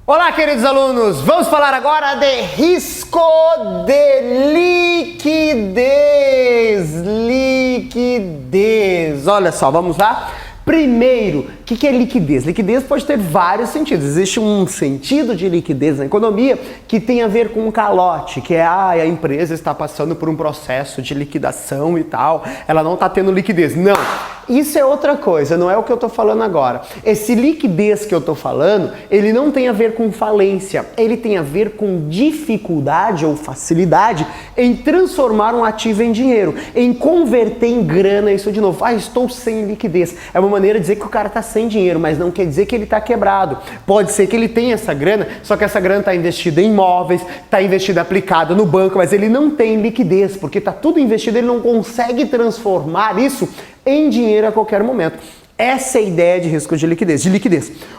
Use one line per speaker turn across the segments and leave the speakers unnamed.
Olá, queridos alunos! Vamos falar agora de risco de liquidez. Olha só, vamos lá? Primeiro, o que é liquidez? Liquidez pode ter vários sentidos. Existe um sentido de liquidez na economia que tem a ver com um calote, que é a empresa está passando por um processo de liquidação e tal, ela não está tendo liquidez. Não! Isso é outra coisa, não é o que eu estou falando agora. Esse liquidez que eu estou falando, ele não tem a ver com falência, ele tem a ver com dificuldade ou facilidade em transformar um ativo em dinheiro, em converter em grana isso de novo. Estou sem liquidez. É uma maneira de dizer que o cara está sem dinheiro, mas não quer dizer que ele está quebrado. Pode ser que ele tenha essa grana, só que essa grana está investida em imóveis, está investida aplicada no banco, mas ele não tem liquidez, porque está tudo investido, ele não consegue transformar isso em dinheiro a qualquer momento. Essa é a ideia de risco de liquidez.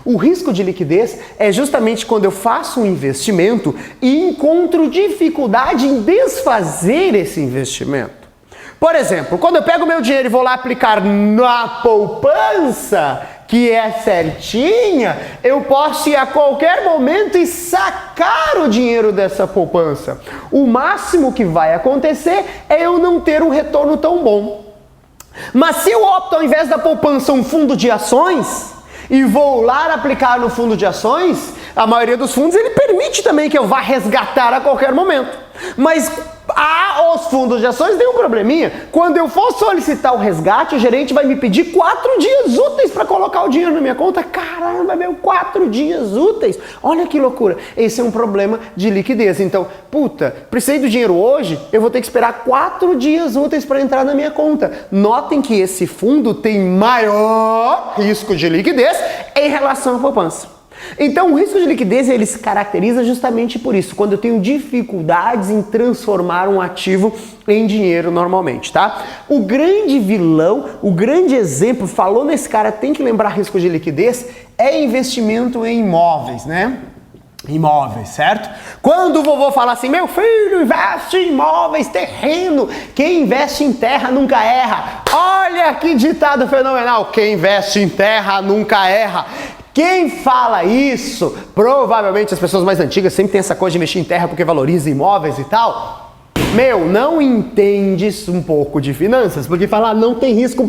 O risco de liquidez é justamente quando eu faço um investimento e encontro dificuldade em desfazer esse investimento. Por exemplo, quando eu pego meu dinheiro e vou lá aplicar na poupança, que é certinha, eu posso ir a qualquer momento e sacar o dinheiro dessa poupança. O máximo que vai acontecer é eu não ter um retorno tão bom. Mas se eu opto, ao invés da poupança, um fundo de ações e vou lá aplicar no fundo de ações, a maioria dos fundos ele permite também que eu vá resgatar a qualquer momento. Mas os fundos de ações têm um probleminha. Quando eu for solicitar o resgate, o gerente vai me pedir 4 dias úteis para colocar o dinheiro na minha conta. Caramba, 4 dias úteis. Olha que loucura. Esse é um problema de liquidez. Então, precisei do dinheiro hoje, eu vou ter que esperar 4 dias úteis para entrar na minha conta. Notem que esse fundo tem maior risco de liquidez em relação à poupança. Então, o risco de liquidez ele se caracteriza justamente por isso, quando eu tenho dificuldades em transformar um ativo em dinheiro normalmente, tá? O grande vilão, o grande exemplo, falou nesse cara, tem que lembrar risco de liquidez, é investimento em imóveis, né? Imóveis, certo? Quando o vovô fala assim, meu filho, investe em imóveis, terreno, quem investe em terra nunca erra. Olha que ditado fenomenal, quem investe em terra nunca erra. Quem fala isso, provavelmente as pessoas mais antigas sempre tem essa coisa de mexer em terra porque valoriza imóveis e tal. Não entende um pouco de finanças, porque falar não tem risco,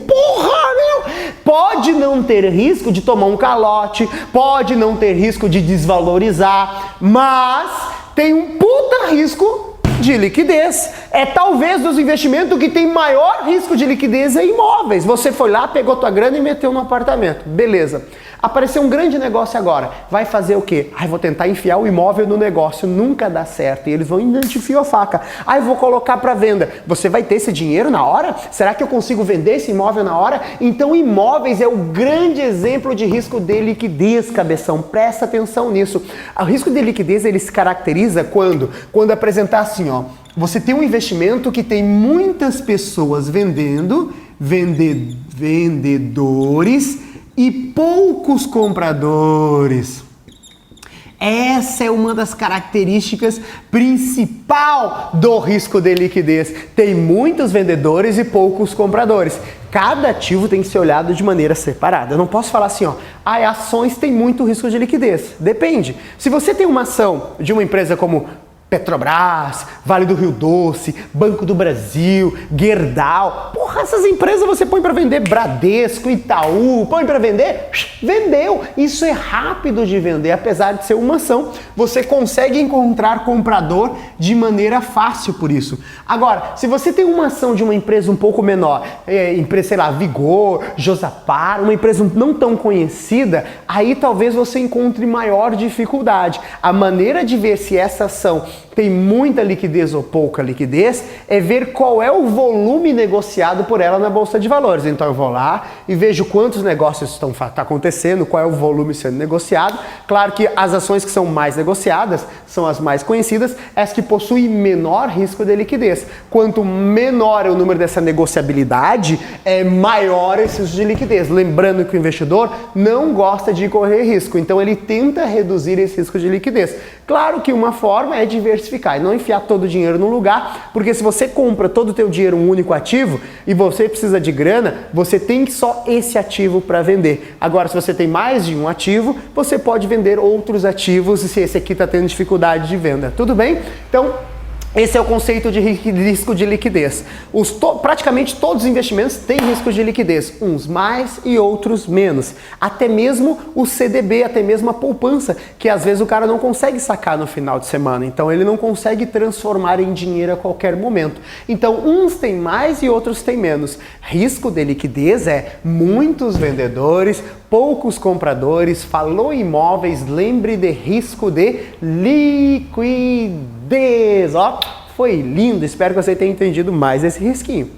pode não ter risco de tomar um calote, pode não ter risco de desvalorizar, mas tem um puta risco de liquidez. É talvez dos investimentos que tem maior risco de liquidez em imóveis. Você foi lá, pegou tua grana e meteu no apartamento. Beleza. Apareceu um grande negócio agora. Vai fazer o quê? Vou tentar enfiar o imóvel no negócio. Nunca dá certo. E eles vão enfiar a faca. Vou colocar para venda. Você vai ter esse dinheiro na hora? Será que eu consigo vender esse imóvel na hora? Então, imóveis é o grande exemplo de risco de liquidez, cabeção. Presta atenção nisso. O risco de liquidez ele se caracteriza quando apresentar assim, você tem um investimento que tem muitas pessoas vendendo, vendedores e poucos compradores. Essa é uma das características principal do risco de liquidez. Tem muitos vendedores e poucos compradores. Cada ativo tem que ser olhado de maneira separada. Eu não posso falar assim, ações têm muito risco de liquidez. Depende. Se você tem uma ação de uma empresa como Petrobras, Vale do Rio Doce, Banco do Brasil, Gerdau. Essas empresas você põe para vender, Bradesco, Itaú, põe para vender, vendeu. Isso é rápido de vender, apesar de ser uma ação, você consegue encontrar comprador de maneira fácil por isso. Agora, se você tem uma ação de uma empresa um pouco menor, empresa, Vigor, Josapar, uma empresa não tão conhecida, aí talvez você encontre maior dificuldade. A maneira de ver se essa ação tem muita liquidez ou pouca liquidez é ver qual é o volume negociado por ela na Bolsa de Valores. Então eu vou lá e vejo quantos negócios estão acontecendo, qual é o volume sendo negociado. Claro que as ações que são mais negociadas são as mais conhecidas, as que possuem menor risco de liquidez. Quanto menor é o número dessa negociabilidade, maior esse risco de liquidez. Lembrando que o investidor não gosta de correr risco, então ele tenta reduzir esse risco de liquidez. Claro que uma forma é diversificar e não enfiar todo o dinheiro num lugar, porque se você compra todo o teu dinheiro em um único ativo, e você precisa de grana, você tem só esse ativo para vender. Agora, se você tem mais de um ativo, você pode vender outros ativos se esse aqui está tendo dificuldade de venda. Tudo bem? Então, esse é o conceito de risco de liquidez. Praticamente todos os investimentos têm risco de liquidez, uns mais e outros menos. Até mesmo o CDB, até mesmo a poupança, que às vezes o cara não consegue sacar no final de semana, então ele não consegue transformar em dinheiro a qualquer momento. Então uns têm mais e outros têm menos. Risco de liquidez é muitos vendedores, poucos compradores. Falou imóveis, lembre de risco de liquidez. Ó, foi lindo, espero que você tenha entendido mais esse risquinho.